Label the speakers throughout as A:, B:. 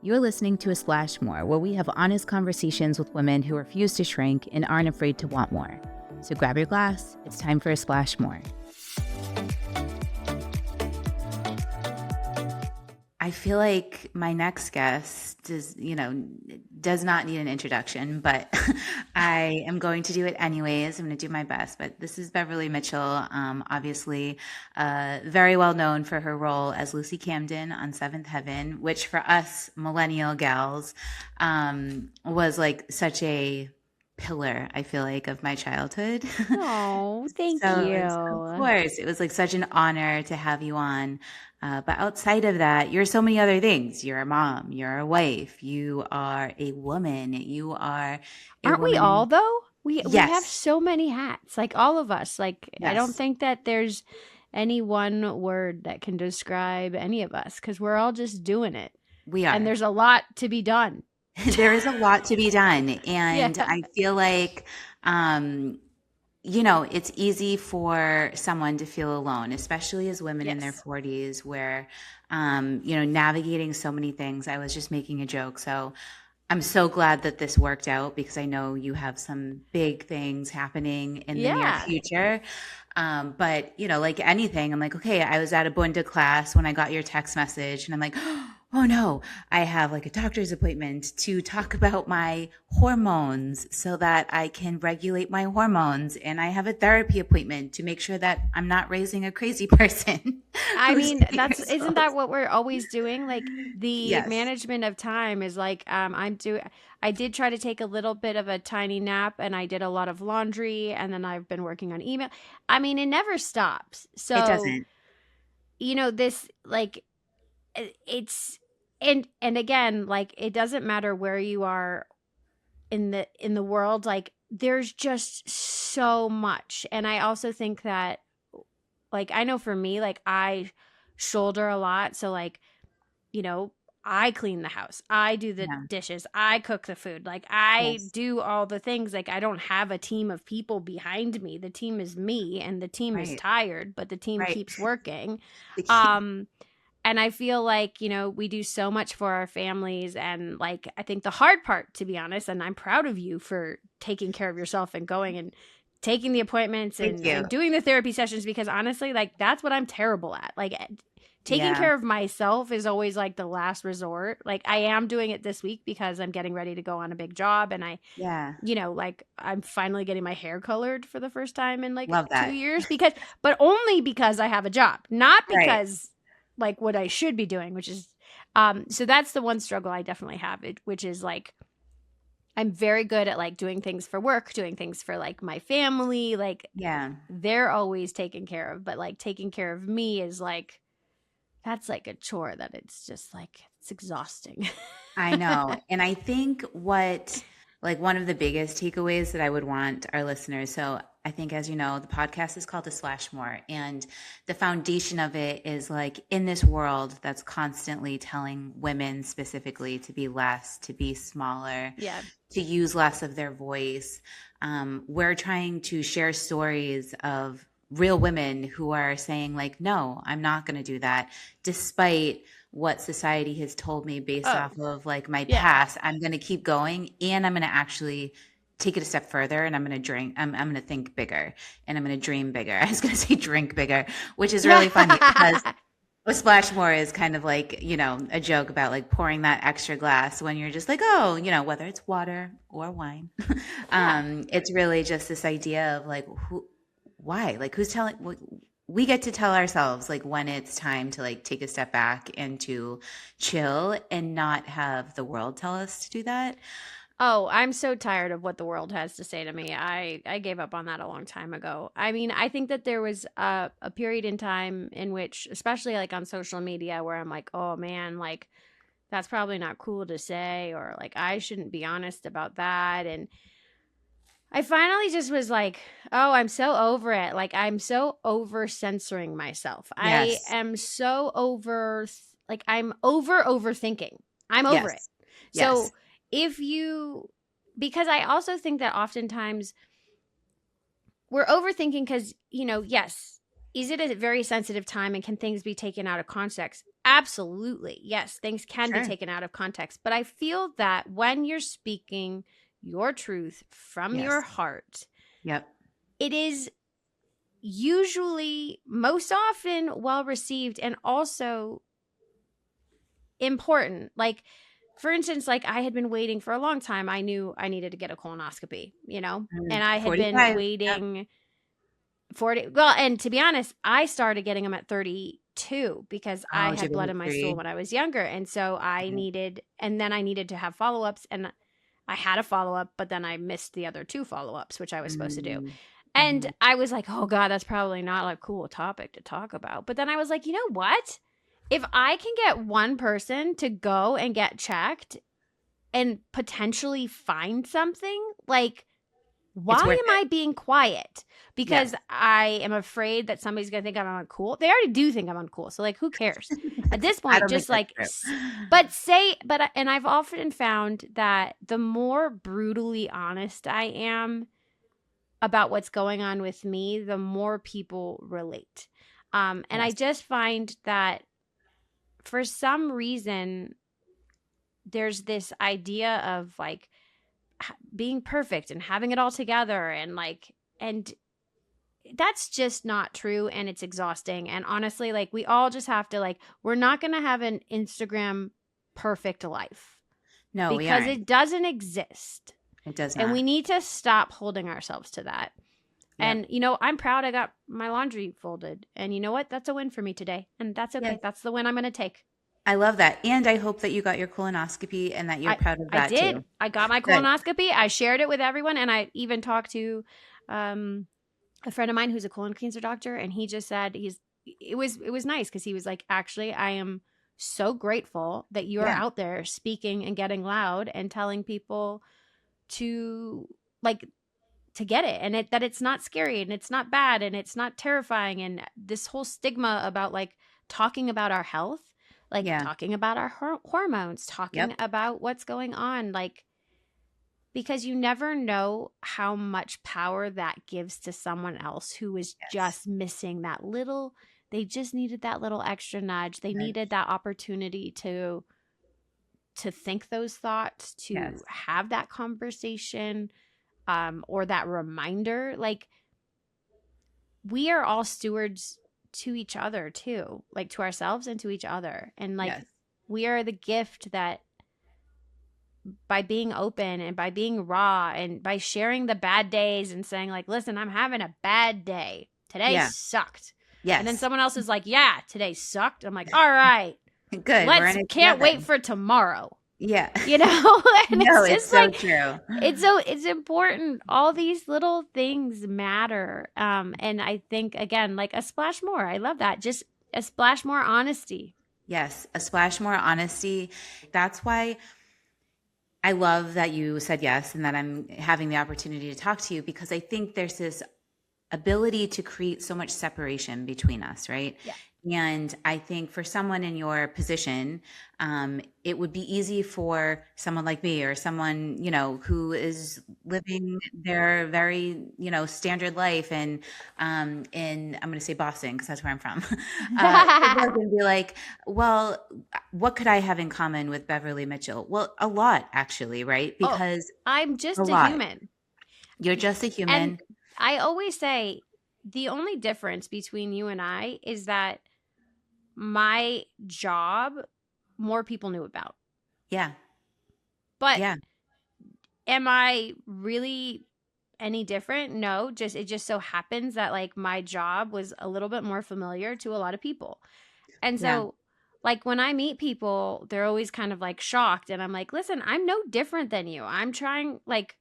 A: You're listening to A Splash More, where we have honest conversations with women who refuse to shrink and aren't afraid to want more. So grab your glass. It's time for A Splash More. I feel like my next guest does not need an introduction, but I am going to do it anyways. I'm going to do my best. But this is Beverley Mitchell, obviously very well known for her role as Lucy Camden on Seventh Heaven, which for us millennial gals was like such a pillar, I feel like, of my childhood.
B: Oh, thank
A: So of
B: you.
A: course, it was like such an honor to have you on. But outside of that, you're so many other things. You're a mom, you're a wife, you are a woman, you are a
B: Aren't we all
A: woman.
B: though? We have
A: Yes,
B: so many hats, like all of us. Like I don't
A: yes,
B: think that there's any one word that can describe any of us because we're all just doing it.
A: we
B: And
A: are.
B: there's a lot to be done.
A: There is a lot to be done.
B: Yeah.
A: And I feel like, um, it's easy for someone to feel alone, especially as women in their
B: Yes.
A: 40s, where, navigating so many things. I was just making a joke. So I'm so glad that this worked out because I know you have some big things happening in the near
B: Yeah.
A: future. But like anything, I'm like, okay, I was at a Bunda class when I got your text message, and I'm like, oh no, I have like a doctor's appointment to talk about my hormones so that I can regulate my hormones. And I have a therapy appointment to make sure that I'm not raising a crazy person
B: I
A: who's
B: mean,
A: 50 years
B: isn't
A: old.
B: that what we're always doing? Like the
A: Yes.
B: management of time is like I did try to take a little bit of a tiny nap and I did a lot of laundry and then I've been working on email. I mean, it never stops.
A: It
B: So,
A: doesn't.
B: this like it's and again, like it doesn't matter where you are in the world, like there's just so much. And I also think that like I know for me, like I shoulder a lot, so like, you know, I clean the house. I do the
A: Yeah.
B: dishes. I cook the food. Like I
A: Yes.
B: do all the things. Like I don't have a team of people behind me. The team is me and the team is
A: Right.
B: tired, but the team
A: Right.
B: keeps working.
A: The key.
B: Um and I feel like, we do so much for our families. And like, I think the hard part, to be honest, and I'm proud of you for taking care of yourself and going and taking the appointments
A: Thank you.
B: and doing the therapy sessions, because honestly, like, that's what I'm terrible at. Like, taking
A: Yeah.
B: care of myself is always like the last resort. Like, I am doing it this week because I'm getting ready to go on a big job. And
A: Yeah.
B: like I'm finally getting my hair colored for the first time in like
A: Love that.
B: 2 years but only because I have a job, not
A: Right.
B: because like what I should be doing, which is so that's the one struggle I definitely have, which is like I'm very good at like doing things for work, doing things for like my family, like
A: Yeah.
B: they're always taken care of, but like taking care of me is like that's like a chore that it's just like it's exhausting.
A: I know. And I think one of the biggest takeaways that I would want our listeners. So I think, as you know, the podcast is called A Splash More. And the foundation of it is like in this world that's constantly telling women specifically to be less, to be smaller,
B: Yeah.
A: to use less of their voice. We're trying to share stories of real women who are saying, like, no, I'm not going to do that, despite what society has told me based
B: Oh,
A: off of like my
B: yeah.
A: past. I'm going to keep going, and I'm going to actually take it a step further, and I'm going to drink. I'm going to think bigger, and I'm going to dream bigger. I was going to say drink bigger, which is really funny because a splash more is kind of like, a joke about like pouring that extra glass when you're just like, oh, whether it's water or wine.
B: Yeah.
A: It's really just this idea of like, why? Like, who's telling? We get to tell ourselves like when it's time to like take a step back and to chill and not have the world tell us to do that.
B: Oh, I'm so tired of what the world has to say to me. I gave up on that a long time ago. I mean, I think that there was a period in time in which, especially like on social media, where I'm like, oh man, like that's probably not cool to say, or like I shouldn't be honest about that. And I finally just was like, oh, I'm so over it. Like I'm so over censoring myself. I
A: Yes.
B: am so over, like I'm overthinking. I'm over it.
A: Yes. Yes.
B: So if you, because I also think that oftentimes we're overthinking because, yes, is it a very sensitive time and can things be taken out of context? Absolutely. Yes, things can be
A: Sure.
B: taken out of context. But I feel that when you're speaking your truth from your
A: Yes.
B: heart,
A: Yep.
B: it is usually most often well received and also important. Like, for instance, like I had been waiting for a long time. I knew I needed to get a colonoscopy, and I had been
A: 45. Yep.
B: waiting 40. Well, and to be honest, I started getting them at 32 because I
A: Oh, to
B: had
A: the
B: blood in my stool
A: history.
B: when I was younger. And so
A: Right.
B: and then I needed to have follow ups. And I had a follow up, but then I missed the other two follow ups, which I was supposed to do.
A: Mm.
B: And
A: Mhm.
B: I was like, oh God, that's probably not a cool topic to talk about. But then I was like, you know what? If I can get one person to go and get checked and potentially find something, like, why
A: It's worth
B: am
A: it.
B: I being quiet?
A: Yes.
B: Because I am afraid that somebody's gonna think I'm uncool. They already do think I'm uncool, so like, who cares? At this
A: I
B: point,
A: don't think
B: just
A: that's
B: like,
A: true.
B: and I've often found that the more brutally honest I am about what's going on with me, the more people relate. And I
A: Yes.
B: just find that for some reason, there's this idea of like being perfect and having it all together and that's just not true and it's exhausting. And honestly, like we all just have to like we're not going to have an Instagram perfect life
A: No, we
B: because
A: aren't.
B: it doesn't exist.
A: It does
B: And
A: not.
B: we need to stop holding ourselves to that.
A: Yep.
B: And I'm proud I got my laundry folded. And you know what? That's a win for me today. And that's
A: Yes.
B: okay. That's the win I'm going to take.
A: I love that. And I hope that you got your colonoscopy and that you're
B: I
A: proud of
B: I
A: that
B: did.
A: too.
B: I got my
A: Good.
B: colonoscopy. I shared it with everyone and I even talked to um a friend of mine who's a colon cancer doctor and he just said it was nice because he was like, actually, I am so grateful that you are
A: Yeah.
B: out there speaking and getting loud and telling people to like to get it and that it's not scary and it's not bad and it's not terrifying and this whole stigma about like talking about our health, like
A: Yeah.
B: talking about our hormones, talking
A: Yep.
B: about what's going on, like because you never know how much power that gives to someone else who is
A: Yes.
B: just missing that little, they just needed that little extra nudge. They
A: Nudge.
B: needed that opportunity to think those thoughts,
A: Yes.
B: to have that conversation, or that reminder. Like we are all stewards to each other too, like to ourselves and to each other. And like
A: Yes.
B: we are the gift that by being open and by being raw and by sharing the bad days and saying like, listen, I'm having a bad day today,
A: Yeah.
B: sucked. And then
A: Yes.
B: someone else is like, yeah, today sucked. I'm like, all right,
A: Good. We're
B: let's
A: in it
B: can't
A: together.
B: wait for tomorrow.
A: Yeah.
B: you know and
A: No,
B: it's
A: it's
B: just
A: so
B: like
A: true.
B: it's important. All these little things matter. And I think again, like a splash more, I love that, just a splash more honesty.
A: Yes. A splash more honesty. That's why I love that you said yes and that I'm having the opportunity to talk to you because I think there's this ability to create so much separation between us, right?
B: Yeah.
A: And I think for someone in your position, it would be easy for someone like me or someone, who is living their very, standard life in, I'm going to say Boston because that's where I'm from, to look and be like, well, what could I have in common with Beverly Mitchell? Well, a lot actually, right?
B: Oh,
A: Because
B: I'm
A: a
B: just a
A: lot.
B: human.
A: You're just a
B: And
A: human.
B: I always say the only difference between you and I is that my job more people knew about.
A: Yeah.
B: But
A: Yeah.
B: am I really any different? No, just it just so happens that like my job was a little bit more familiar to a lot of people. And
A: Yeah.
B: so like when I meet people, they're always kind of like shocked and I'm like, "Listen, I'm no different than you. I'm trying like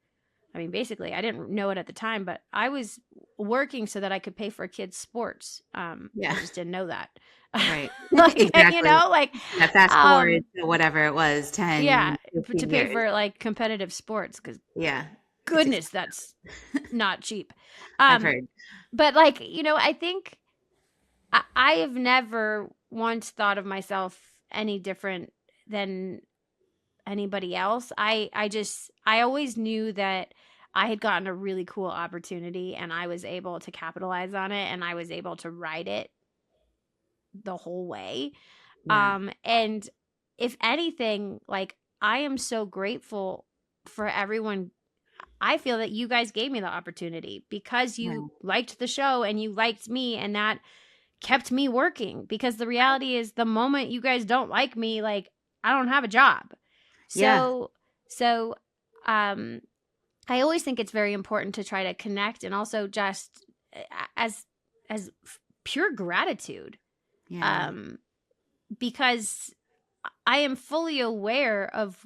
B: I mean, basically, I didn't know it at the time, but I was working so that I could pay for kids' sports. I
A: Yeah.
B: just didn't know that.
A: Right.
B: Like,
A: Exactly. Yeah, fast forward
B: um,
A: to whatever it was,
B: yeah,
A: 10,
B: to
A: 15
B: pay
A: years.
B: for like competitive sports because
A: Yeah. It's
B: goodness,
A: expensive.
B: that's not cheap.
A: I've
B: Um,
A: heard.
B: but like, I think I have never once thought of myself any different than anybody else. I always knew that I had gotten a really cool opportunity and I was able to capitalize on it and I was able to ride it the whole way.
A: Yeah.
B: And if anything, like I am so grateful for everyone. I feel that you guys gave me the opportunity because you
A: Yeah.
B: liked the show and you liked me, and that kept me working. Because the reality is, the moment you guys don't like me, like I don't have a job.
A: Yeah.
B: So, um, I always think it's very important to try to connect, and also just as pure gratitude,
A: Yeah.
B: um, because I am fully aware of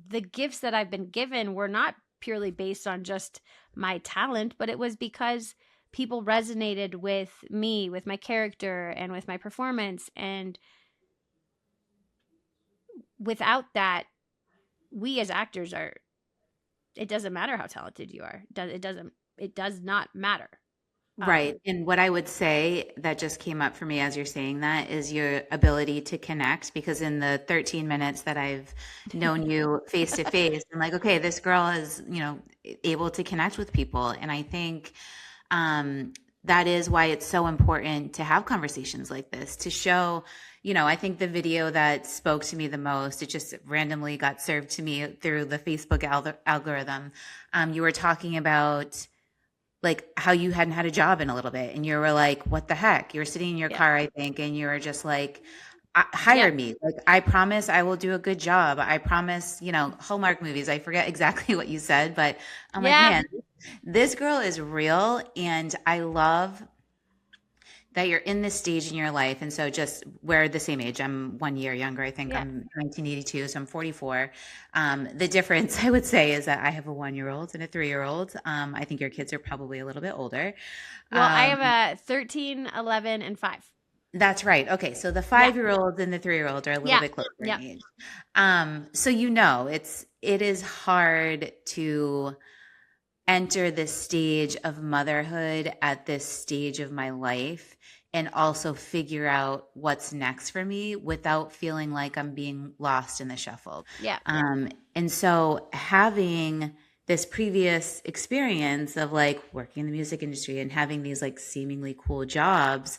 B: the gifts that I've been given were not purely based on just my talent, but it was because people resonated with me, with my character, and with my performance. And without that, we as actors are, it doesn't matter how talented you are. It does not matter.
A: Right.
B: Um,
A: And what I would say that just came up for me as you're saying that is your ability to connect, because in the 13 minutes that I've known you face to face, I'm like, okay, this girl is, able to connect with people. And I think um, that is why it's so important to have conversations like this to show, I think the video that spoke to me the most, it just randomly got served to me through the Facebook algorithm. You were talking about like how you hadn't had a job in a little bit and you were like, what the heck? You were sitting in your
B: yep.
A: car, I think, and you were just like,
B: Yep.
A: hire me. Like, I promise I will do a good job. I promise, Hallmark movies. I forget exactly what you said, but I'm like,
B: Yeah.
A: man, this girl is real. And I love that you're in this stage in your life. And so just we're the same age. I'm 1 year younger. I think
B: Yeah.
A: I'm 1982, so I'm 44. The difference I would say is that I have a 1 year old and a 3 year old. I think your kids are probably a little bit older.
B: Well, I
A: Um,
B: have a 13, 11, and 5.
A: that's right. Okay, so the
B: Yeah.
A: 5 year old and the 3 year old are a little
B: Yeah.
A: bit closer in
B: Yep.
A: age. So it is hard to enter this stage of motherhood at this stage of my life and also figure out what's next for me without feeling like I'm being lost in the shuffle.
B: Yeah.
A: And so having this previous experience of like working in the music industry and having these like seemingly cool jobs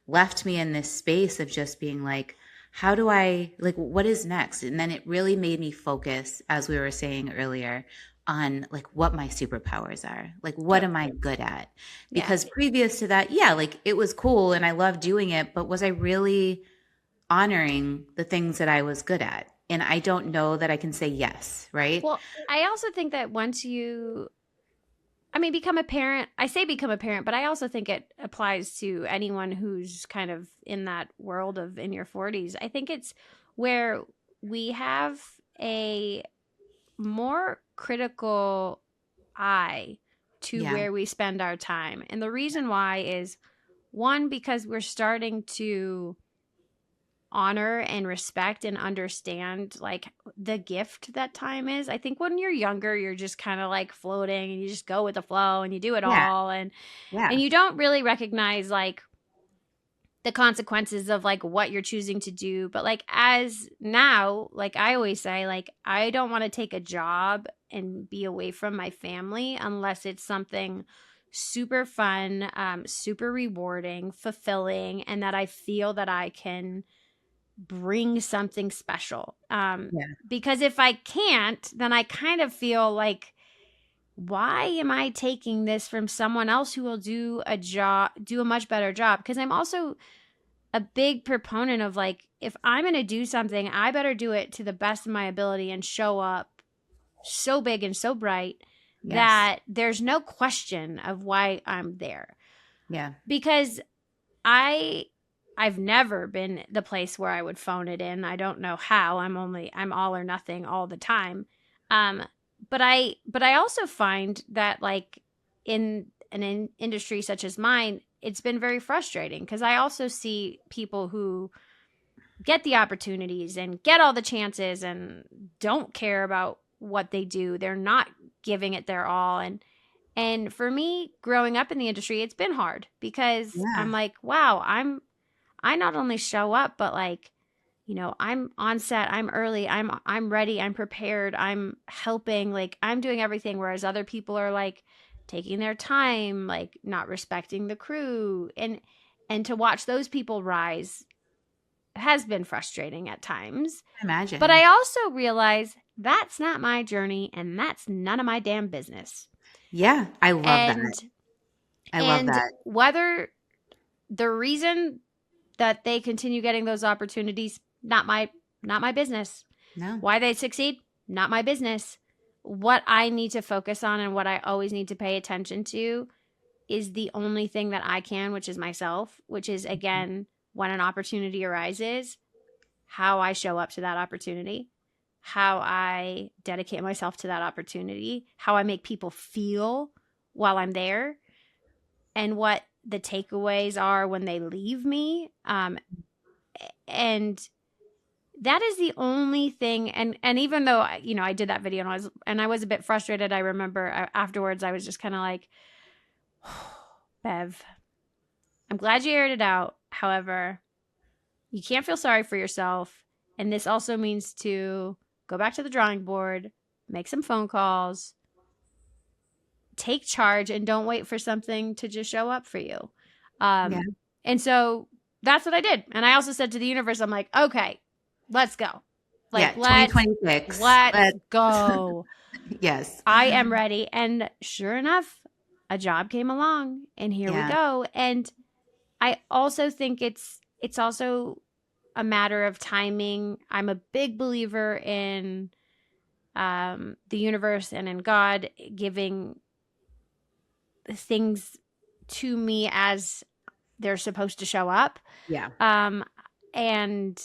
A: left me in this space of just being like, how do I like what is next? And then it really made me focus, as we were saying earlier, on like what my superpowers are. Like what
B: Yep.
A: am I good at?
B: Yeah.
A: Because previous to that, yeah, like it was cool and I loved doing it, but was I really honoring the things that I was good at? And I don't know that I can say yes, right?
B: Well, I also think that once you, I mean, become a parent, I say become a parent, but I also think it applies to anyone who's kind of in that world of in your 40s. I think it's where we have a more critical eye to
A: Yeah.
B: where we spend our time. And the reason why is, one, because we're starting to honor and respect and understand like the gift that time is. I think when you're younger, you're just kind of like floating and you just go with the flow and you do it
A: Yeah.
B: all,
A: Yeah.
B: and you don't really recognize like the consequences of like what you're choosing to do. But like as now, like I always say, like I don't want to take a job and be away from my family unless it's something super fun, super rewarding, fulfilling, and that I feel that I can bring something special.
A: Yeah.
B: Because if I can't, then I kind of feel like, why am I taking this from someone else who will do a much better job? Because I'm also a big proponent of like, if I'm going to do something, I better do it to the best of my ability and show up so big and so bright
A: Yes.
B: that there's no question of why I'm there.
A: Yeah.
B: Because I I've never been the place where I would phone it in. I don't know how. I'm all or nothing all the time. Um but I also find that like in an industry such as mine, it's been very frustrating because I also see people who get the opportunities and get all the chances and don't care about what they do. They're not giving it their all, and for me, growing up in the industry, it's been hard because I'm
A: Yeah.
B: like, wow, I not only show up, but like, I'm on set, I'm early, I'm ready, I'm prepared, I'm helping, like I'm doing everything, whereas other people are like taking their time, like not respecting the crew. And to watch those people rise has been frustrating at times. But
A: Imagine.
B: I also realize that's not my journey and that's none of my damn business.
A: Yeah, I love that.
B: And
A: I love that.
B: whether the reason that they continue getting those opportunities, not my business.
A: No.
B: Why they succeed, not my business. What I need to focus on and what I always need to pay attention to is the only thing that I can, which is myself, which is, again, when an opportunity arises, how I show up to that opportunity, how I dedicate myself to that opportunity, how I make people feel while I'm there, and what the takeaways are when they leave me. And that is the only thing. And even though, I did that video and I was a bit frustrated, I remember afterwards I was just kind of like, Bev, I'm glad you aired it out. However, you can't feel sorry for yourself. And this also means to go back to the drawing board, make some phone calls, take charge, and don't wait for something to just show up for you.
A: Yeah.
B: And so that's what I did. And I also said to the universe, I'm like, okay, let's go.
A: Yeah,
B: Like,2026. let's go.
A: Yes.
B: I am ready. And sure enough, a job came along and here we
A: Yeah.
B: go. And I also think it's also a matter of timing. I'm a big believer in the universe and in God giving things to me as they're supposed to show up.
A: Yeah.
B: And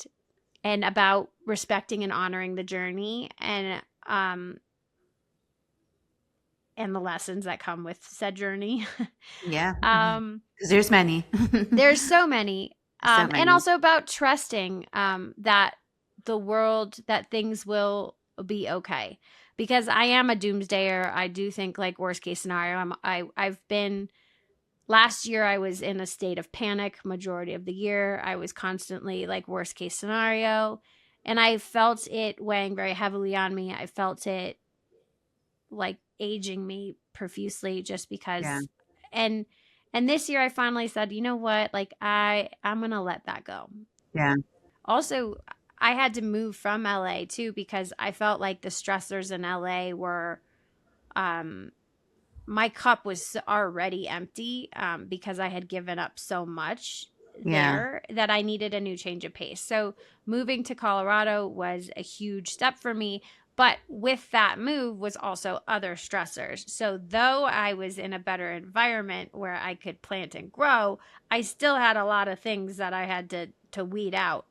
B: about respecting and honoring the journey and the lessons that come with said journey.
A: Yeah. 'Cause there's many.
B: There's so many.
A: So
B: And
A: many.
B: also about trusting that the world, that things will be okay. Because I am a doomsdayer. I do think, like, worst case scenario. I've been last year I was in a state of panic majority of the year. I was constantly like worst case scenario, and I felt it weighing very heavily on me. I felt it like aging me profusely just
A: Yeah.
B: because. And this year I finally said, you know what? Like, I'm going to let that go.
A: Yeah.
B: Also, I had to move from LA too because I felt like the stressors in LA were um my cup was already empty because I had given up so much
A: Yeah.
B: there that I needed a new change of pace. So moving to Colorado was a huge step for me. But with that move was also other stressors. So though I was in a better environment where I could plant and grow, I still had a lot of things that I had to weed out.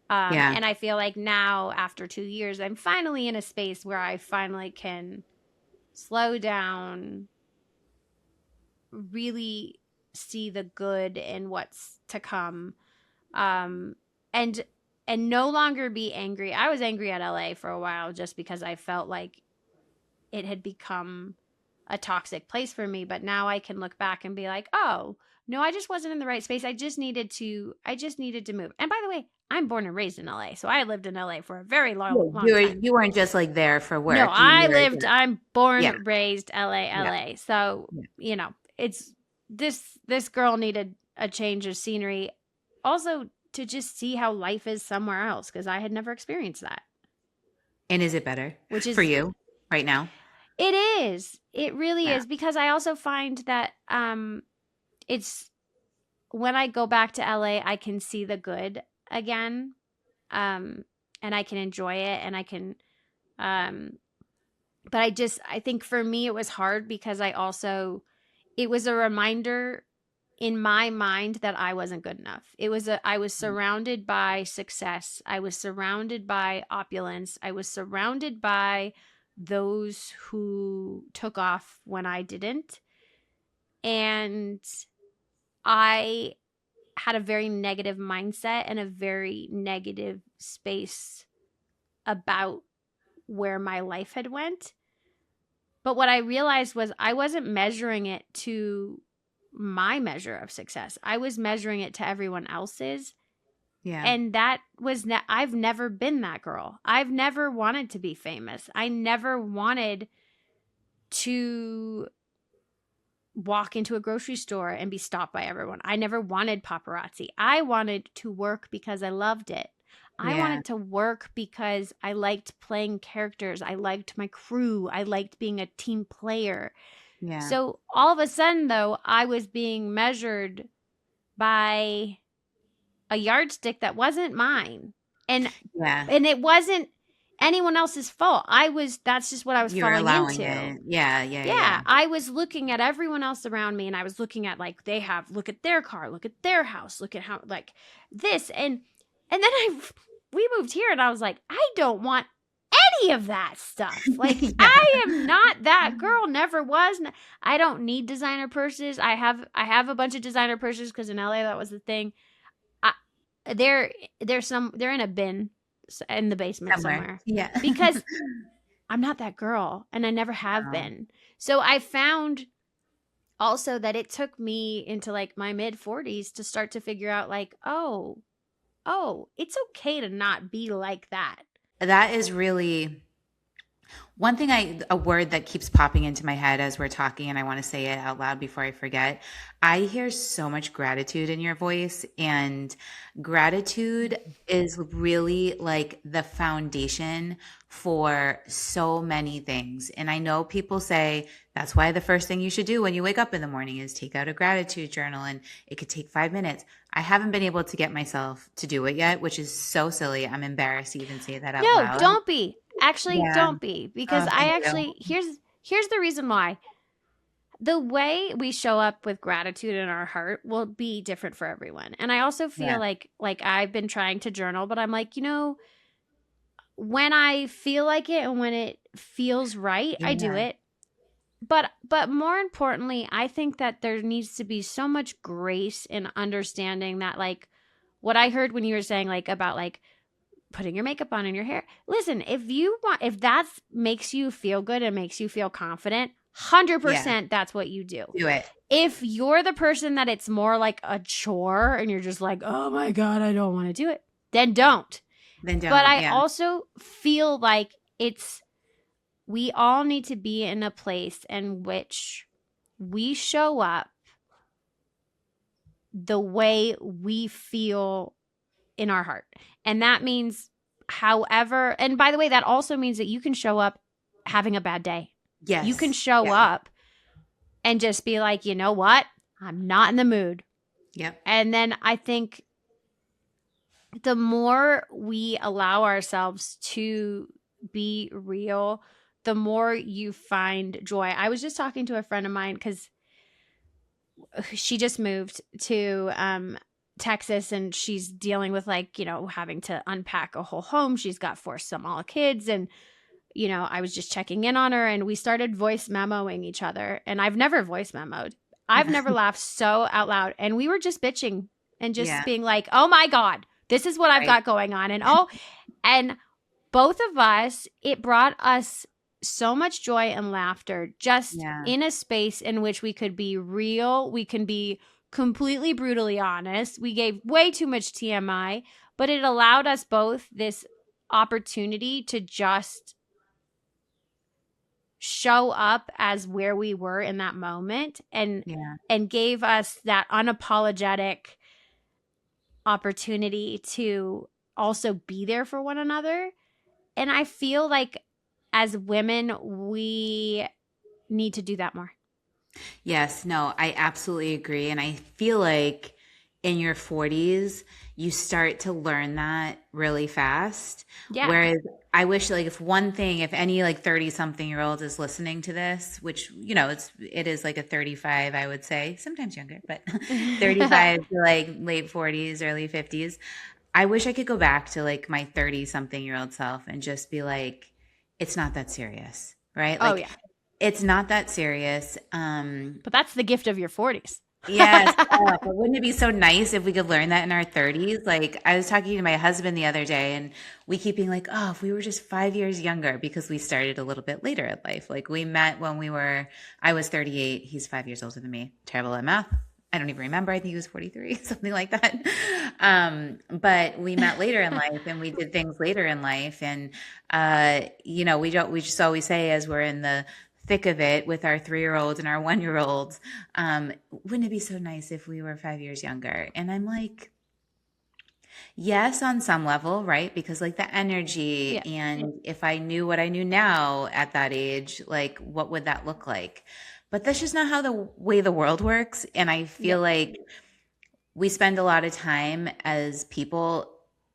A: Yeah.
B: And I feel like now, after 2 years, I'm finally in a space where I finally can slow down, really see the good in what's to come, um and no longer be angry. I was angry at LA for a while just because I felt like it had become a toxic place for me, but now I can look back and be like, oh no, I just wasn't in the right space. I just needed to move. And by the way, I'm born and raised in LA, so I lived in LA for a very
A: Yeah,
B: long time.
A: you weren't just like there for
B: No,
A: work. You were
B: I'm born,
A: yeah.
B: raised LA,
A: Yeah.
B: LA. So,
A: Yeah.
B: it's this girl needed a change of scenery. Also to just see how life is somewhere else because I had never experienced that.
A: And is it better
B: Which
A: for
B: is
A: you right now?
B: it is. It really
A: Yeah.
B: is because I also find that it's when I go back to LA, I can see the good again. Um and I can enjoy it and I can um but I think for me it was hard because it was a reminder in my mind that I wasn't good enough. I was surrounded by success. I was surrounded by opulence. I was surrounded by those who took off when I didn't. And I had a very negative mindset and a very negative space about where my life had went. But what I realized was I wasn't measuring it to my measure of success. I was measuring it to everyone else's.
A: Yeah.
B: And that was I've never been that girl. I've never wanted to be famous. I never wanted to walk into a grocery store and be stopped by everyone. I never wanted paparazzi. I wanted to work because I loved it. I
A: Yeah.
B: wanted to work because I liked playing characters. I liked my crew. I liked being a team player.
A: Yeah.
B: So all of a sudden, though, I was being measured by a yardstick that wasn't mine. And
A: Yeah.
B: it wasn't anyone else's fault. That's just what I was
A: You're
B: falling
A: allowing
B: into.
A: it. Yeah. Yeah. Yeah.
B: Yeah, I was looking at everyone else around me, and I was looking at like look at their car, look at their house, look at how like this, and then we moved here, and I was like, I don't want any of that stuff. Like
A: Yeah.
B: I am not that girl. Never was. I don't need designer purses. I have a bunch of designer purses because in LA that was the thing. I, they're in a bin in the basement
A: Somewhere.
B: somewhere
A: Yeah.
B: because I'm not that girl and I never have
A: No.
B: been. So I found also that it took me into like my mid 40s to start to figure out like, oh, it's okay to not be like that.
A: That is really one thing a word that keeps popping into my head as we're talking, and I want to say it out loud before I forget. I hear so much gratitude in your voice, and gratitude is really like the foundation for so many things. And I know people say that's why the first thing you should do when you wake up in the morning is take out a gratitude journal, and it could take 5 minutes. I haven't been able to get myself to do it yet, which is so silly. I'm embarrassed to even say that out
B: No,
A: loud.
B: don't be. Actually,
A: Yeah.
B: don't be because
A: Oh,
B: I
A: thank you.
B: actually here's the reason why. The way we show up with gratitude in our heart will be different for everyone. And I also feel
A: Yeah.
B: like I've been trying to journal, but I'm like, when I feel like it and when it feels right, I do
A: Yeah.
B: it. But more importantly, I think that there needs to be so much grace in understanding that like what I heard when you were saying like about like putting your makeup on and your hair. Listen, if that makes you feel good and makes you feel confident,
A: Yeah.
B: 100% that's what you do.
A: Do it.
B: If you're the person that it's more like a chore and you're just like, "Oh my god, I don't want to do it." Then don't.
A: Then
B: But
A: don't.
B: I
A: Yeah.
B: also feel like we all need to be in a place in which we show up the way we feel in our heart. And that means, however, and by the way, that also means that you can show up having a bad day. You can
A: Yes.
B: show
A: Yeah.
B: up and just be like, you know what? I'm not in the mood.
A: Yep.
B: And then I think the more we allow ourselves to be real, the more you find joy. I was just talking to a friend of mine because she just moved to Texas and she's dealing with like, having to unpack a whole home. She's got 4 small kids. And, I was just checking in on her and we started voice memoing each other. And I've never voice memoed. I've never laughed so out loud. And we were just bitching and just
A: Yeah.
B: being like, oh my God, this is what I've
A: Right.
B: got going on. And both of us, it brought us so much joy and laughter just
A: Yeah.
B: in a space in which we could be real. We can be completely brutally honest. We gave way too much TMI, but it allowed us both this opportunity to just show up as where we were in that moment
A: Yeah.
B: and gave us that unapologetic opportunity to also be there for one another. And I feel like as women, we need to do that more.
A: Yes. No, I absolutely agree. And I feel like in your 40s, you start to learn that really fast.
B: Yeah.
A: Whereas I wish like if any like 30 something year old is listening to this, which, it is like a 35, I would say, sometimes younger, but 35 to like late 40s, early 50s. I wish I could go back to like my 30 something year old self and just be like, it's not that serious, right?
B: Oh,
A: Like
B: yeah.
A: it's not that serious.
B: But that's the gift of your 40s.
A: Yes. Oh, but wouldn't it be so nice if we could learn that in our 30s? Like I was talking to my husband the other day and we keep being like, oh, if we were just 5 years younger because we started a little bit later in life. Like we met when I was 38. He's 5 years older than me. Terrible at math. I don't even remember. I think he was 43, something like that. But we met later in life and we did things later in life. And, we just always say as we're in the thick of it with our 3-year-olds and our 1-year-olds. Wouldn't it be so nice if we were 5 years younger? And I'm like, yes, on some level, right? Because like the energy,
B: Yeah.
A: and if I knew what I knew now at that age, like what would that look like? But that's just not how the way the world works. And I
B: Yeah.
A: feel like we spend a lot of time as people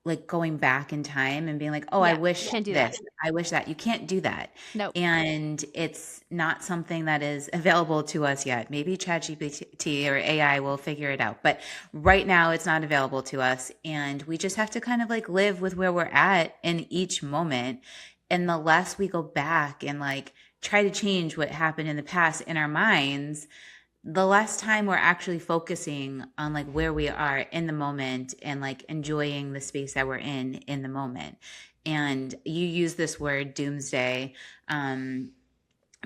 A: like going back in time and being like, oh, I
B: Yeah.
A: wish
B: Can't do that.
A: this, I wish that. You can't do that.
B: Nope.
A: And it's not something that is available to us yet. Maybe ChatGPT or AI will figure it out. But right now, it's not available to us. And we just have to kind of like live with where we're at in each moment. And the less we go back and like try to change what happened in the past in our minds, the less time we're actually focusing on like where we are in the moment and like enjoying the space that we're in the moment. And you use this word doomsday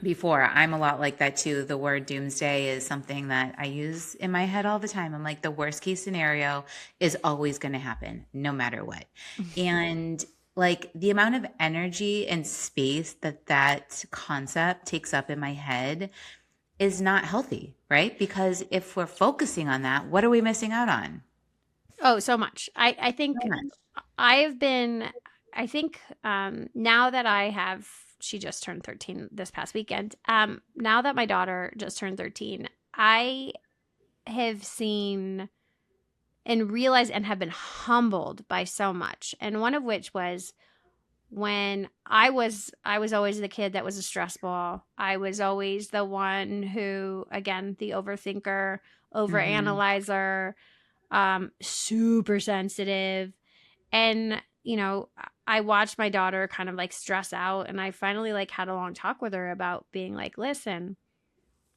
A: before. I'm a lot like that too. The word doomsday is something that I use in my head all the time. I'm like, the worst case scenario is always going to happen no matter what. And like the amount of energy and space that that concept takes up in my head is not healthy, right? Because if we're focusing on that, what are we missing out on?
B: Oh, so much. I
A: So
B: think
A: much.
B: I've been, I think now that she just turned 13 this past weekend. Now that my daughter just turned 13, I have seen and realized and have been humbled by so much. And one of which was when I was always the kid that was a stress ball. I was always the one who, again, the overthinker,
A: Hmm.
B: overanalyzer, super sensitive. And, I watched my daughter kind of like stress out, and I finally like had a long talk with her about being like, listen,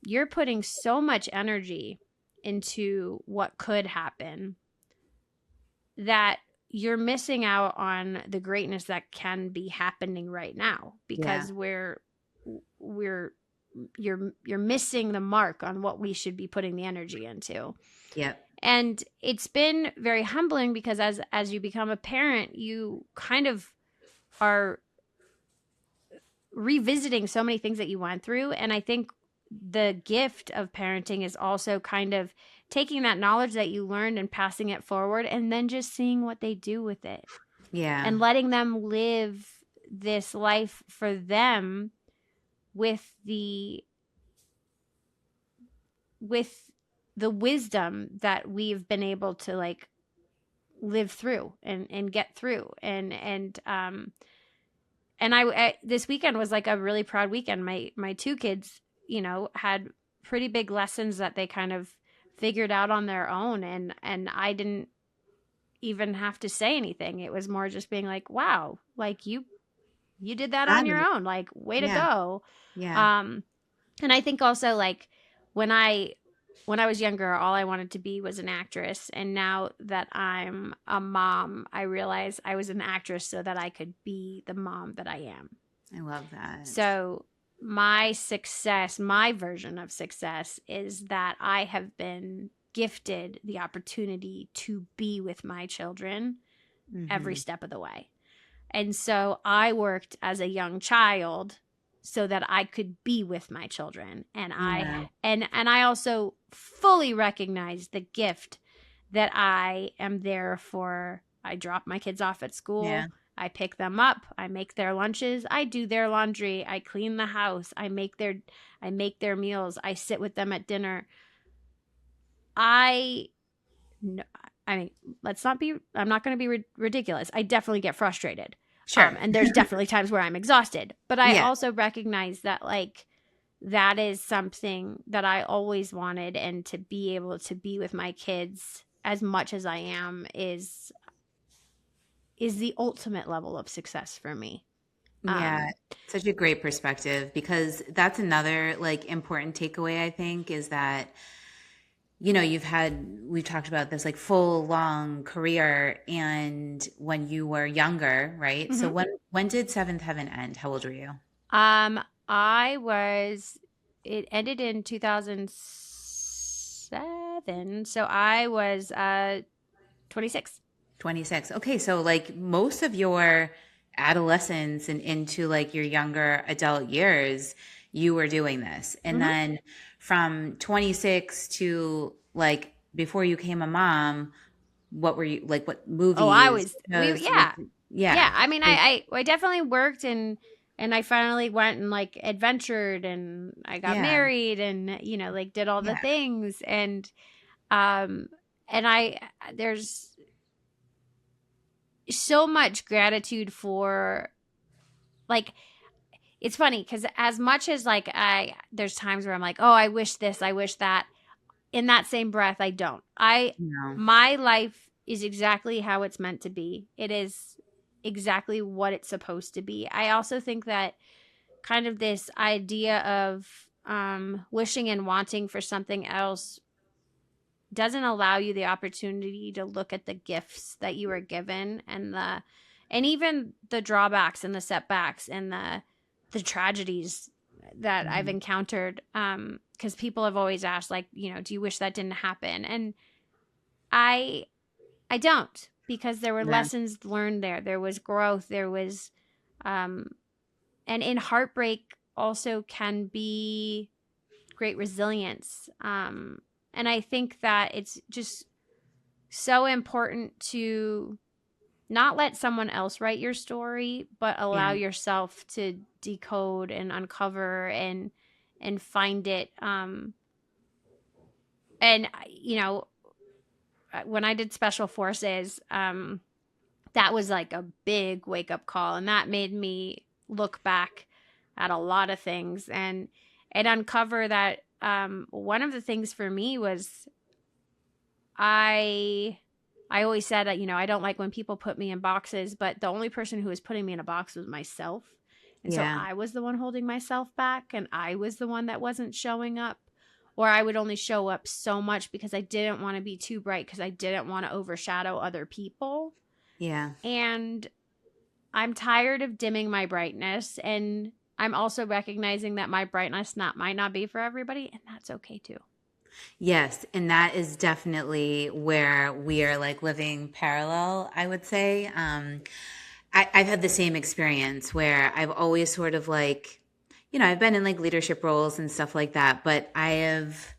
B: you're putting so much energy into what could happen that you're missing out on the greatness that can be happening right now,
A: Yeah.
B: because we're you're missing the mark on what we should be putting the energy into.
A: Yep.
B: And it's been very humbling because as you become a parent, you kind of are revisiting so many things that you went through. And I think the gift of parenting is also kind of taking that knowledge that you learned and passing it forward, and then just seeing what they do with it
A: Yeah.
B: and letting them live this life for them with with the wisdom that we've been able to like live through and get through. And I this weekend was like a really proud weekend. My two kids, had pretty big lessons that they kind of figured out on their own, and I didn't even have to say anything. It was more just being like, wow, like you did that on
A: Got
B: your
A: it.
B: own, like way to
A: Yeah.
B: go.
A: Yeah.
B: um and I think also like when I was younger, all I wanted to be was an actress. And now that I'm a mom, I realize I was an actress so that I could be the mom that I am.
A: I love that.
B: So my success, my version of success, is that I have been gifted the opportunity to be with my children every
A: Hmm.
B: step of the way. And so I worked as a young child so that I could be with my children. And
A: Yeah.
B: I also fully recognize the gift that I am there for. I drop my kids off at
A: Yeah.
B: school. I pick them up. I make their lunches. I do their laundry. I clean the house. I make their meals. I sit with them at dinner. I no, I mean, let's not be. I'm not going to be ridiculous. I definitely get frustrated,
A: Sure.
B: and there's definitely times where I'm exhausted. But I
A: Yeah.
B: also recognize that like that is something that I always wanted, and to be able to be with my kids as much as I am is the ultimate level of success for me.
A: Yeah.
B: Um,
A: Such a great perspective, because that's another like important takeaway, I think, is that we've talked about this like full long career, and when you were younger, right? So
B: mhm.
A: when did Seventh Heaven end? How old were you?
B: um, I was. It ended in 2007, so I was 26.
A: 26. Okay, so like most of your adolescence and into like your younger adult years, you were doing this. And
B: Hmm.
A: then from 26 to like before you came a mom, what were you like, what
B: Oh, I
A: movies,
B: was we
A: shows,
B: yeah.
A: yeah.
B: Yeah, I mean I definitely worked and I finally went and like adventured and I got
A: Yeah,
B: married and like did all the
A: yeah,
B: things um and I there's so much gratitude for like it's funny cuz as much as like I there's times where I'm like, "Oh, I wish this, I wish that." In that same breath, I don't. I
A: no,
B: My life is exactly how it's meant to be. It is exactly what it's supposed to be. I also think that kind of this idea of wishing and wanting for something else doesn't allow you the opportunity to look at the gifts that you were given and even the drawbacks and the setbacks and the tragedies that I've
A: mhm,
B: encountered because people have always asked like do you wish that didn't happen and I I don't because there were
A: yeah,
B: lessons learned there was growth there was um and in heartbreak also can be great resilience and I think that it's just so important to not let someone else write your story, but allow
A: yeah,
B: yourself to decode and uncover and find it. And when I did special forces, that was like a big wake up call, and that made me look back at a lot of things and uncover that one of the things for me was I I always said that, I don't like when people put me in boxes, but the only person who was putting me in a box was myself. And so
A: yeah,
B: I was the one holding myself back and I was the one that wasn't showing up. Or I would only show up so much because I didn't want to be too bright because I didn't want to overshadow other people.
A: yeah.
B: And I'm tired of dimming my brightness and I'm also recognizing that my brightness might not be for everybody and that's okay too.
A: Yes, and that is definitely where we are like living parallel, I would say. I've had the same experience where I've always sort of like, I've been in like leadership roles and stuff like that, but I have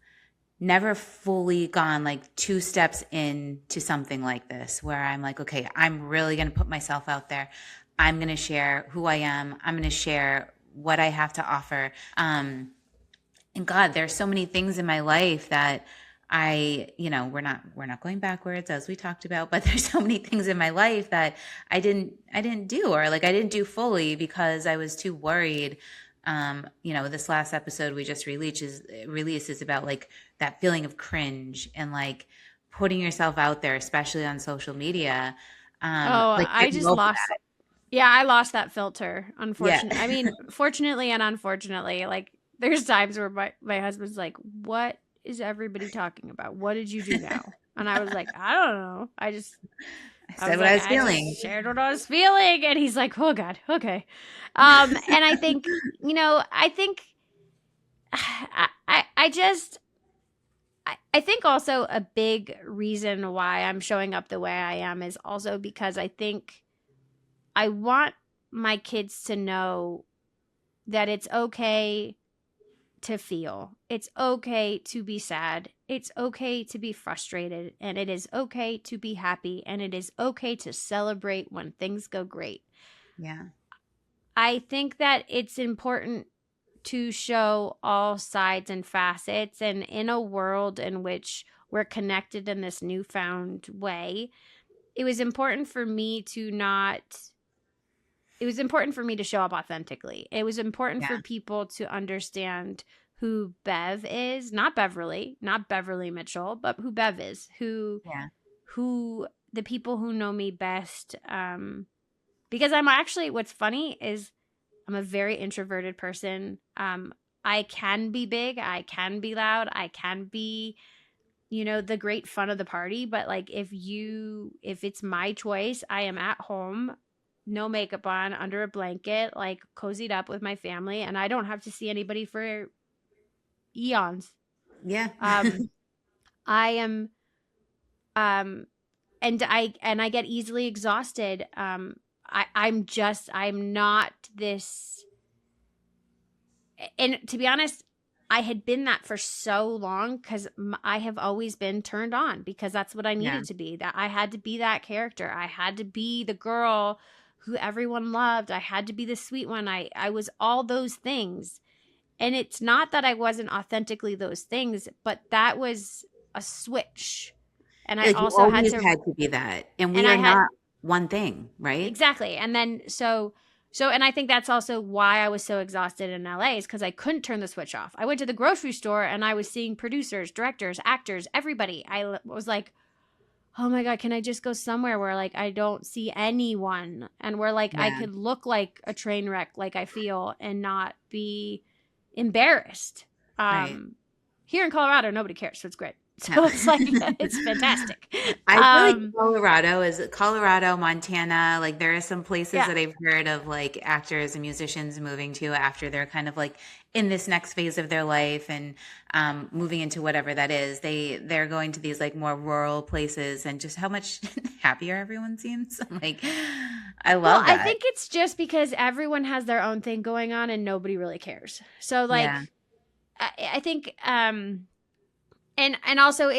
A: never fully gone like two steps into something like this where I'm like, okay, I'm really going to put myself out there. I'm going to share who I am. I'm going to share what I have to offer. And God, there's so many things in my life that we're not going backwards as we talked about, but there's so many things in my life that I didn't do, or like I didn't do fully because I was too worried. This last episode we just released is about like that feeling of cringe and like putting yourself out there, especially on social media.
B: Oh,
A: Like
B: I
A: getting
B: just
A: over
B: lost.
A: that.
B: Yeah, I lost that filter.
A: Yeah.
B: Unfortunately, I mean, fortunately and unfortunately, like there's times where my husband's like, "What is everybody talking about? What did you do now?" And I was like, "I don't know.
A: I
B: I
A: said
B: was
A: what I
B: like,
A: was
B: I just
A: feeling.
B: shared what I was feeling." And he's like, "Oh God, okay." And I think, I think, I just I think also a big reason why I'm showing up the way I am is also because I think I want my kids to know that it's okay to feel. It's okay to be sad. It's okay to be frustrated. And it is okay to be happy. And it is okay to celebrate when things go great.
A: Yeah.
B: I think that it's important to show all sides and facets. And in a world in which we're connected in this newfound way, it was important for me to not it was important for me to show up authentically. It was important
A: Yeah.
B: for people to understand who Bev is, not Beverly, not Beverly Mitchell, but who Bev is,
A: Yeah.
B: who the people who know me best. Because I'm actually, what's funny is I'm a very introverted person. I can be big, I can be loud, I can be, the great fun of the party. But like, if it's my choice, I am at home, no makeup on, under a blanket, like cozied up with my family, and I don't have to see anybody for eons.
A: Yeah.
B: Um, I am, um, and I get easily exhausted. I'm not this. And to be honest, I had been that for so long because I have always been turned on because that's what I
A: Yeah.
B: needed to be. That I had to be that character. I had to be the girl who everyone loved. I had to be the sweet one. I was all those things. And it's not that I wasn't authentically those things, but that was a switch. And I
A: Like you
B: also had
A: always
B: to,
A: had to be that. And
B: and
A: we
B: I
A: are
B: had
A: not one thing, right?
B: exactly. And then and I think that's also why I was so exhausted in LA is because I couldn't turn the switch off. I went to the grocery store and I was seeing producers, directors, actors, everybody. Was like, oh my God, can I just go somewhere where like I don't see anyone and where like I
A: Yeah,
B: could look like a train wreck like I feel and not be embarrassed.
A: right.
B: Um Here in Colorado, nobody cares, so it's great.
A: No.
B: So it's like it's fantastic.
A: I feel like
B: Um
A: Colorado, Montana, like there are some places
B: yeah.
A: that I've heard of like actors and musicians moving to after they're kind of like in this next phase of their life and moving into whatever that is. They're going to these like more rural places and just how much happier everyone seems. Like I
B: Well,
A: love
B: I
A: that.
B: think it's just because everyone has their own thing going on and nobody really cares. So
A: Yeah.
B: like I think and also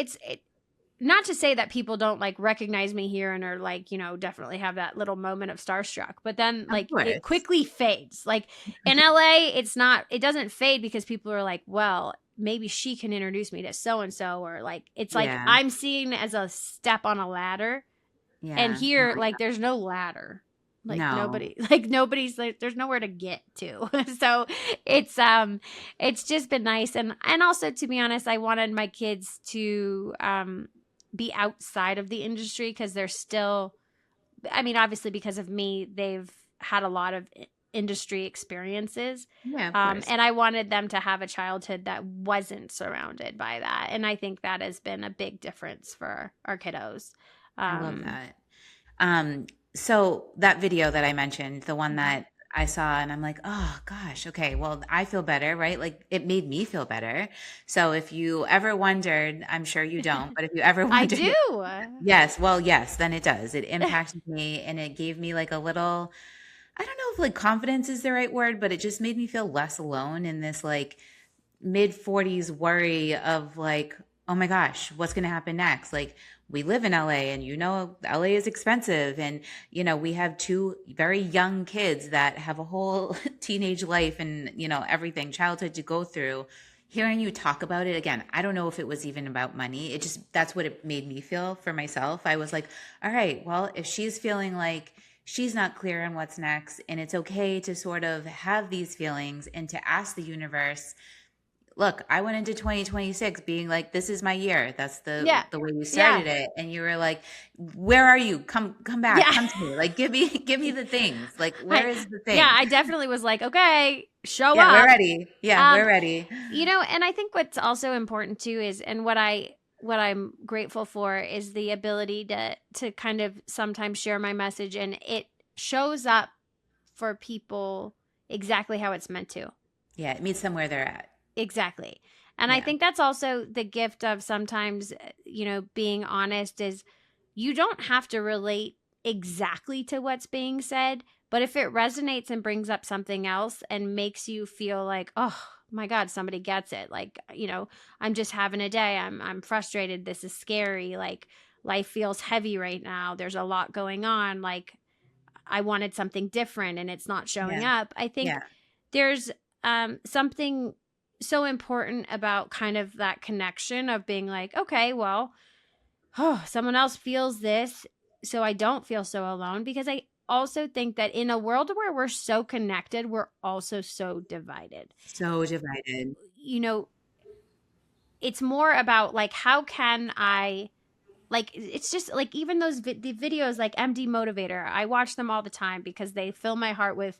B: not to say that people don't like recognize me here and are like, definitely have that little moment of starstruck, but then
A: Of
B: like it
A: course.
B: quickly fades. Like in LA, it doesn't fade because people are like, well, maybe she can introduce me to so and so, or like it's like
A: Yeah.
B: I'm seen as a step on a ladder. And
A: Yeah.
B: here, like, there's no ladder.
A: No.
B: Nobody's like, there's nowhere to get to. So it's just been nice. And also, to be honest, I wanted my kids to be outside of the industry because they're still, I mean, obviously, because of me, they've had a lot of industry experiences.
A: Yeah, of course.
B: And I wanted them to have a childhood that wasn't surrounded by that. And I think that has been a big difference for our kiddos.
A: I love
B: Um,
A: that. Um, so that video that I mentioned, the one
B: mhm.
A: that I saw and I'm like, "Oh gosh, okay, well, I feel better," right? Like it made me feel better. So if you ever wondered, I'm sure you don't, but if you ever
B: I
A: wondered,
B: do.
A: yes, well, yes, then it does. It impacted me and it gave me like a little, I don't know if like confidence is the right word, but it just made me feel less alone in this like mid 40s worry of like, oh my gosh, what's going to happen next? Like, we live in LA and LA is expensive. And, we have two very young kids that have a whole teenage life and, everything, childhood to go through. Hearing you talk about it again, I don't know if it was even about money. It just, that's what it made me feel for myself. I was like, all right, well, if she's feeling like, she's not clear on what's next, and it's okay to sort of have these feelings and to ask the universe, look, I went into 2026 being like, this is my year. That's
B: Yeah.
A: the way you
B: Yeah.
A: started it. And you were like, where are you? Come back,
B: Yeah.
A: come to me. Like give me the things. Like where is the
B: Yeah,
A: thing?
B: I definitely was like, okay, show
A: Yeah, we're
B: up.
A: ready. Yeah,
B: Um,
A: we're ready.
B: and I think what's also important too is, and what I'm grateful for is the ability to kind of sometimes share my message and it shows up for people exactly how it's meant to.
A: Yeah, it meets them where they're at.
B: Exactly. And I
A: Yeah.
B: think that's also the gift of sometimes, being honest is you don't have to relate exactly to what's being said, but if it resonates and brings up something else and makes you feel like, oh my God, somebody gets it. Like, I'm just having a day. I'm frustrated. This is scary. Like life feels heavy right now. There's a lot going on. Like I wanted something different and it's not showing
A: Yeah.
B: up. I think
A: Yeah.
B: there's something so important about kind of that connection of being like, okay, well, oh, someone else feels this, so I don't feel so alone. Because I also think that in a world where we're so connected, we're also so divided.
A: So divided.
B: You know, it's more about like, how can I like it's just like even the videos like MD Motivator. I watch them all the time because they fill my heart with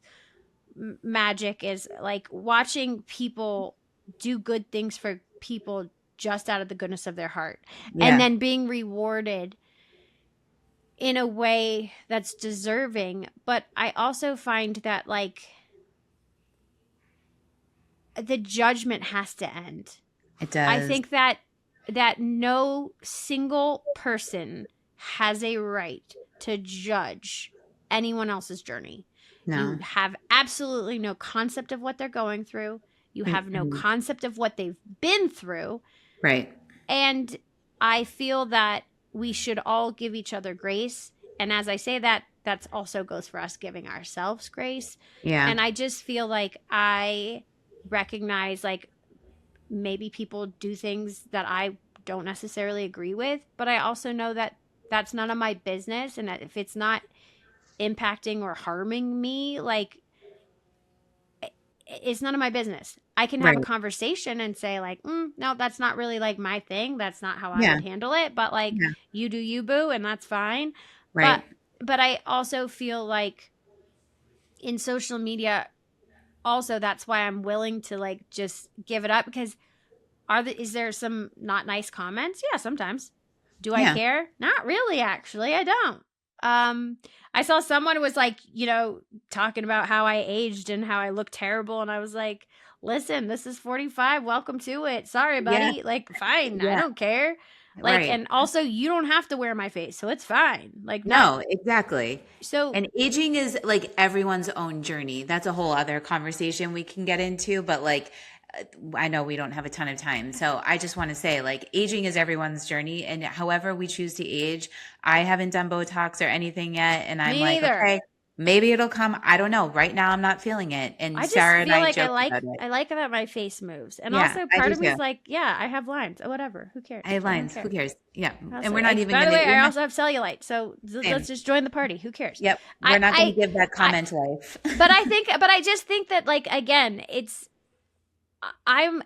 B: magic is like watching people do good things for people just out of the goodness of their heart and
A: Yeah.
B: then being rewarded in a way that's deserving. But I also find that like the judgment has to end.
A: It
B: I
A: does.
B: think that no single person has a right to judge anyone else's journey. You
A: No.
B: have absolutely no concept of what they're going through. You have no
A: Mhm.
B: concept of what they've been through.
A: Right.
B: And I feel that we should all give each other grace. And as I say that, that's also goes for us giving ourselves grace.
A: Yeah.
B: And I just feel like I recognize like maybe people do things that I don't necessarily agree with, but I also know that that's none of my business. And that if it's not impacting or harming me, like it's none of my business. I can have a
A: Right.
B: conversation and say like, no, that's not really like my thing. That's not how I
A: Yeah.
B: would handle it. But like,
A: Yeah.
B: you do you, boo, and that's fine. But
A: Right.
B: but I also feel like in social media, also that's why I'm willing to like just give it up because is there some not nice comments? Yeah, sometimes. Do I
A: Yeah.
B: care? Not really, actually. I don't. Um, I saw someone was like, talking about how I aged and how I look terrible, and I was like, "Listen, this is 45. Welcome to it. Sorry,
A: Yeah.
B: buddy. Like, fine. I
A: Yeah.
B: don't care. Like,
A: Right.
B: and also, you don't have to wear my face, so it's fine. Like, no.
A: No, exactly.
B: So
A: And aging is like everyone's own journey. That's a whole other conversation we can get into, but like I know we don't have a ton of time. So I just want to say like aging is everyone's journey and however we choose to age, I haven't done Botox or anything yet and I'm
B: me
A: like,
B: neither.
A: okay, maybe it'll come. I don't know. Right now I'm not feeling it. And
B: I just
A: Sarah and
B: feel
A: I
B: like
A: joke about it.
B: I like that my face moves, and
A: Yeah,
B: also
A: I
B: part
A: do
B: of me
A: too.
B: is like, yeah, I have lines. Oh, whatever. Who
A: I
B: cares?
A: have
B: I don't
A: lines. Who
B: care.
A: cares? Yeah. And
B: Also,
A: we're not even
B: by the
A: gonna
B: way,
A: we're
B: I
A: not
B: also have cellulite, so let's
A: same.
B: just join the party. Who cares?
A: Yep. We're
B: I,
A: not gonna
B: I,
A: give that
B: I,
A: comment life.
B: but I just think that like again, I'm.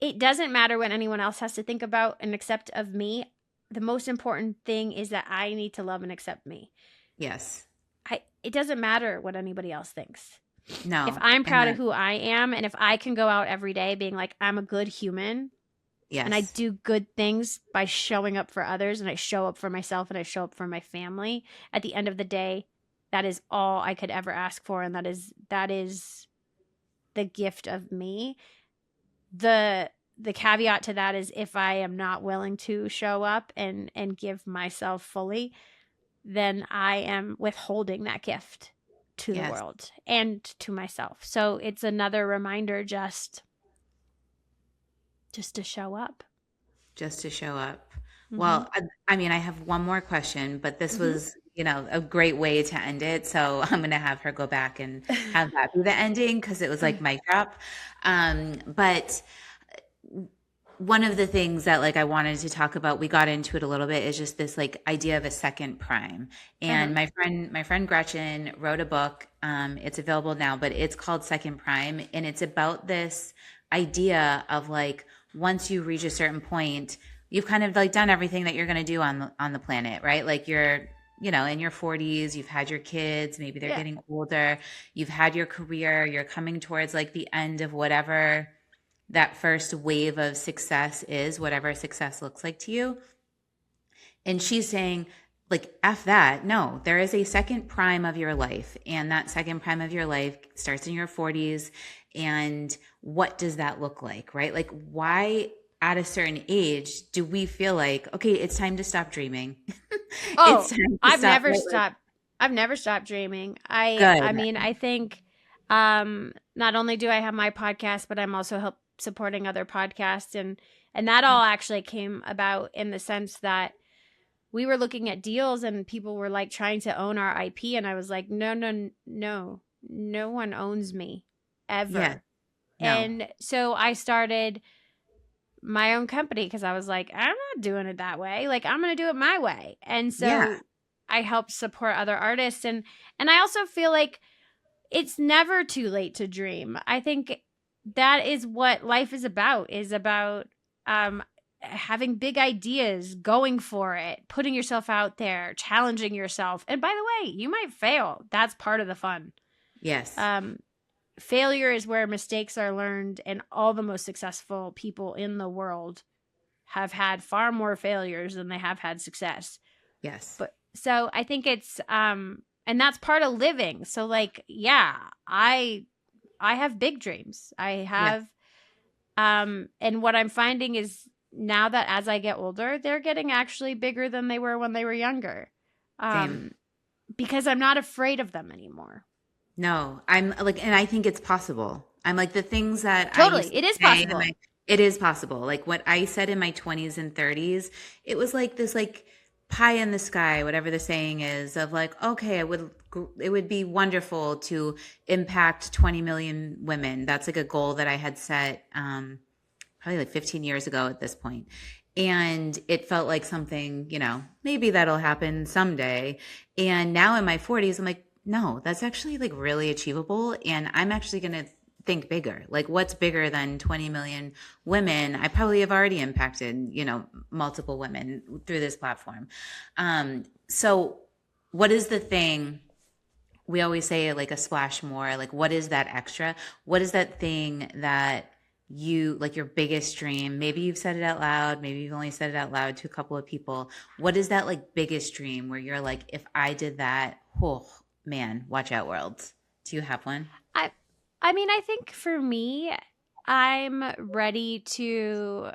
B: It doesn't matter what anyone else has to think about and accept of me. The most important thing is that I need to love and accept me.
A: Yes.
B: It doesn't matter what anybody else thinks. If
A: No.
B: I'm
A: And
B: proud of who I am, and if I can go out every day being like I'm a good human, and I
A: yes.
B: do good things by showing up for others and I show up for myself and I show up for my family, at the end of the day, that is all I could ever ask for, and that is the gift of me. The caveat to that is if I am not willing to show up and give myself fully, then I am withholding that gift to the
A: Yes.
B: world and to myself. So it's another reminder just to show up.
A: Just to show up.
B: Mhm.
A: Well, I mean, I have one more question, but this
B: Mhm.
A: was, a great way to end it. So I'm going to have her go back and have that be the ending because it was like mic drop. But one of the things that like I wanted to talk about, we got into it a little bit, is just this like idea of a second prime.
B: Uh-huh.
A: And my friend Gretchen wrote a book. It's available now, but it's called Second Prime, and it's about this idea of like once you reach a certain point, you've kind of like done everything that you're going to do on the planet, right? Like you're in your 40s, you've had your kids, maybe they're
B: Yeah.
A: getting older, you've had your career, you're coming towards like the end of whatever that first wave of success is, whatever success looks like to you. And she's saying, like, F that. No, there is a second prime of your life. And that second prime of your life starts in your 40s. And what does that look like, right? Like, why at a certain age do we feel like, okay, it's time to stop dreaming?
B: Oh,
A: It's time to
B: I've
A: stop.
B: never
A: Right? Like,
B: stopped. I've never stopped dreaming. I
A: good.
B: mean, I think not only do I have my podcast, but I'm also supporting other podcasts, and that all actually came about in the sense that we were looking at deals and people were like trying to own our IP, and I was like, no, no, no, no one owns me
A: Yeah.
B: ever.
A: No.
B: And so I started my own company because I was like, I'm not doing it that way. Like I'm going to do it my way. And
A: Yeah.
B: so I help support other artists, and I also feel like it's never too late to dream. I think that is what life is about having big ideas, going for it, putting yourself out there, challenging yourself. And by the way, you might fail. That's part of the fun.
A: Yes.
B: Um Failure is where mistakes are learned, and all the most successful people in the world have had far more failures than they have had success.
A: Yes.
B: But so I think it's and that's part of living. So like, yeah, I have big dreams. I
A: Yeah.
B: have and what I'm finding is now that as I get older, they're getting actually bigger than they were when they were younger.
A: Same.
B: Um because I'm not afraid of them anymore.
A: No, I'm like, and I think it's possible. I'm like the things that I used
B: Totally.
A: to
B: It is
A: say in
B: possible.
A: it is possible. Like what I said in my 20s and 30s, it was like this like pie in the sky, whatever the saying is, of like, okay, it would be wonderful to impact 20 million women. That's like a goal that I had set probably like 15 years ago at this point. And it felt like something, maybe that'll happen someday. And now in my 40s, I'm like, no, that's actually like really achievable. And I'm actually going to think bigger. Like, what's bigger than 20 million women? I probably have already impacted, multiple women through this platform. So, what is the thing? We always say like a splash more. Like, what is that extra? What is that thing that you like your biggest dream? Maybe you've said it out loud, maybe you've only said it out loud to a couple of people. What is that like biggest dream where you're like, if I did that, oh man, watch out world. Do you have one?
B: I I mean, I think for me, I'm ready to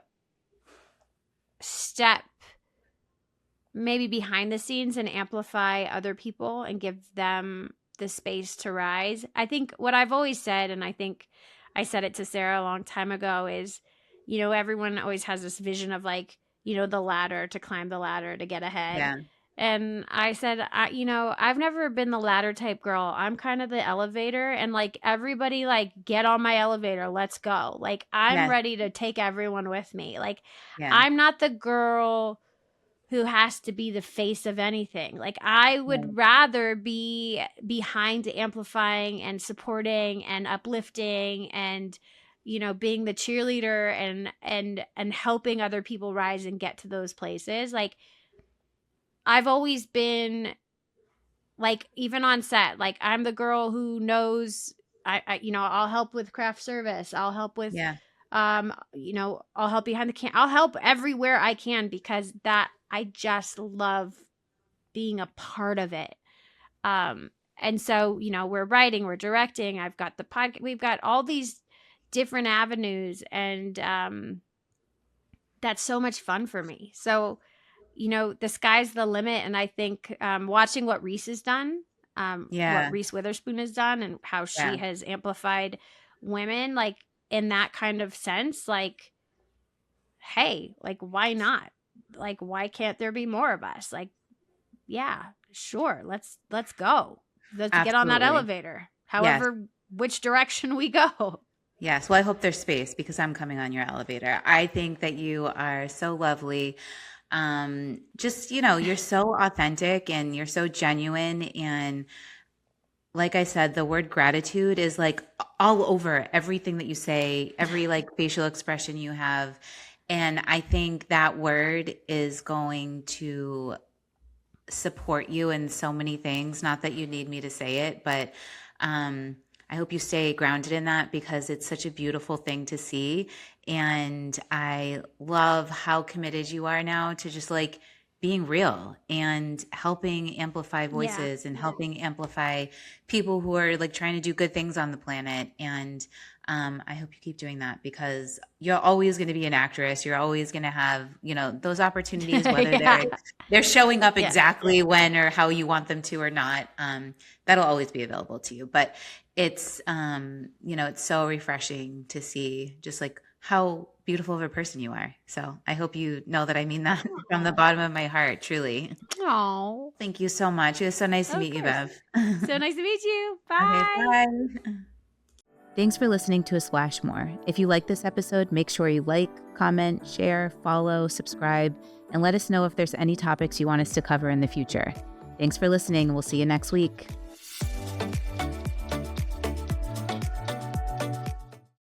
B: step maybe behind the scenes and amplify other people and give them the space to rise. I think what I've always said, and I think I said it to Sarah a long time ago, is, everyone always has this vision of like, the ladder, to climb the ladder to get ahead.
A: Yeah.
B: And I said, I've never been the ladder type girl. I'm kind of the elevator, and like everybody, like, get on my elevator. Let's go. Like, I'm
A: Yes.
B: ready to take everyone with me. Like,
A: Yeah.
B: I'm not the girl who has to be the face of anything. Like, I
A: Yeah.
B: would rather be behind amplifying and supporting and uplifting and, being the cheerleader and helping other people rise and get to those places. Like, I've always been, like, even on set, like, I'm the girl who knows, I'll help with craft service. I'll help with,
A: Yeah.
B: I'll help behind the I'll help everywhere I can, because that, I just love being a part of it. And so, we're writing, we're directing, I've got the podcast, we've got all these different avenues, and that's so much fun for me. So, the sky's the limit. And I think watching what Reese has done, what
A: Yeah.
B: Reese Witherspoon has done, and how she
A: Yeah.
B: has amplified women, like, in that kind of sense, like, hey, like, why not? Like, why can't there be more of us? Like, yeah, sure. Let's go. Let's get on that
A: Absolutely.
B: elevator.
A: Yes.
B: However, which direction we go.
A: Yes. Well, I hope there's space because I'm coming on your elevator. I think that you are so lovely. Just, you're so authentic and you're so genuine. And like I said, the word gratitude is like all over everything that you say, every like facial expression you have. And I think that word is going to support you in so many things. Not that you need me to say it, but I hope you stay grounded in that because it's such a beautiful thing to see. And I love how committed you are now to just like being real and helping amplify
B: Yeah.
A: voices and helping amplify people who are like trying to do good things on the planet. And I hope you keep doing that because you're always going to be an actress. You're always going to have, those opportunities, whether
B: Yeah.
A: they're showing up
B: Yeah.
A: exactly when or how you want them to or not. That'll always be available to you. But it's, it's so refreshing to see just like how beautiful of a person you are. So I hope you know that I mean that from the bottom of my heart, truly.
B: Oh,
A: Thank you so much. It was so nice to
B: of
A: meet you,
B: course.
A: Bev.
B: So nice to meet you.
A: Okay,
B: Bye.
A: bye. Thanks for listening to A Splash More. If you like this episode, make sure you like, comment, share, follow, subscribe, and let us know if there's any topics you want us to cover in the future. Thanks for listening. We'll see you next week.